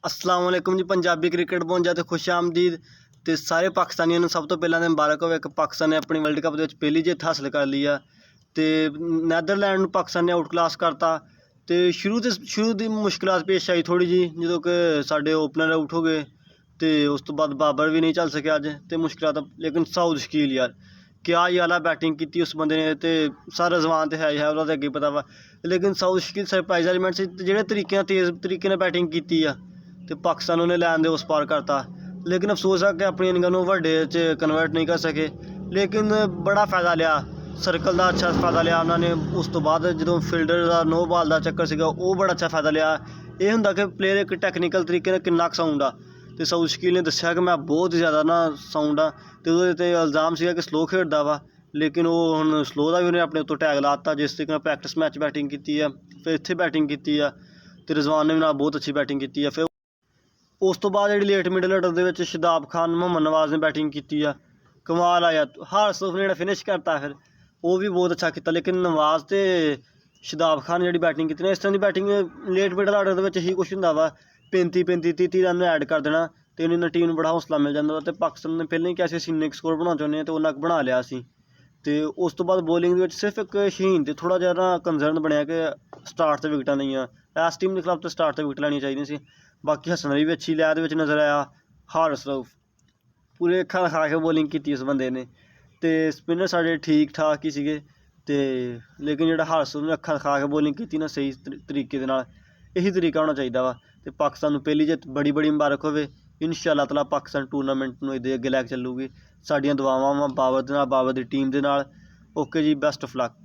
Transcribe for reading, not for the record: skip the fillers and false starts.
अस्सलाम वालेकुम जी। पंजाबी क्रिकेट पहुंचा तो खुश आमदीद। तो सारे पाकिस्तानियों को सब तो पहला तो मुबारक हो। एक पाकिस्तान ने अपनी वर्ल्ड कप के पहली जित हासिल कर ली है। तो नैदरलैंड पाकिस्तान ने आउट क्लास करता। तो शुरू की मुश्किलात पेश आई थोड़ी जी, जो कि साढ़े ओपनर आउट हो गए। तो उस तो बाद बाबर भी नहीं चल सके अज, तो मुश्किल। लेकिन साउथ शकील यार क्या ही आला बैटिंग की उस बंदे ने। तो सारा जवान तो है वो अगे पता वा, लेकिन साउथ शकील सरप्राइज एलिमेंट से जो तरीके तेज़ तरीके बैटिंग की तो पाकिस्तान उन्हें लैन दे उस पार करता। लेकिन अफसोस है कि अपनी इनिंग वड्डे च कन्वर्ट नहीं कर सके। लेकिन बड़ा फायदा लिया सर्कल का, अच्छा फायदा लिया उन्होंने। उस तो बाद जो फील्डर का नो बॉल का चक्कर से वो बड़ा अच्छा फायदा लिया। ये होंगे कि प्लेयर एक टैक्नीकल तरीके किन्ना साउंड आ। तो साउथ शकील ने दसिया कि मैं बहुत ज़्यादा ना साउंड आ। तो वो इल्ज़ाम से कि स्लो खेलता वा, लेकिन वो हम स्लो का भी उन्हें अपने उत्तर टैग लाता। जिस तरीके प्रैक्टिस मैच बैटिंग की है, फिर इतने बैटिंग की है। तो रिजवान ने भी ना बहुत अच्छी बैटिंग की है। फिर उस तो बाद जी लेट मिडल ऑर्डर के शदाब खान मोहम्मद नवाज ने बैटिंग की है। कमाल आया हारसोफ ने फिनिश करता, फिर वो भी बहुत अच्छा किया। लेकिन नवाज तो शदाब खान ने जी बैटिंग की इस तरह की बैटिंग लेट मिडल ऑर्डर के ही कुछ होंगे वा 35-35-30 रन ऐड कर देना। तो इन्हें टीम में बड़ा हौसला मिल जाता। तो पाकिस्तान ने पहले ही कैसे सीने स्कोर बनाना चाहते हैं, तो उन्हें बना लिया असी। तो उस तो बाद बॉलिंग सिर्फ एक शहीन तो थोड़ा जहा ना कंसर्न बनया कि स्टार्ट से विकटा नहीं है। इस टीम के खिलाफ तो स्टार्ट से विकट लैनी चाहिए सी। बाकी हसन अली भी अच्छी लैद में नज़र आया। हारिस रऊफ पूरे खा खा के बॉलिंग की उस बंदे ने। तो स्पिनर साढ़े ठीक ठाक ही थे। तो लेकिन जो हारिस ने अखा खा के बॉलिंग की ना सही तरीके यही तरीका होना चाहिए वा। तो पाकिस्तान पहली जित बड़ी बड़ी मुबारक हो। इंशाअल्लाह ताला पाकिस्तान टूरनामेंट में अगे लैके चलूगी। साड़ियाँ दुआवां बाबर की टीम के नाल। ओके जी, बेस्ट ऑफ लक।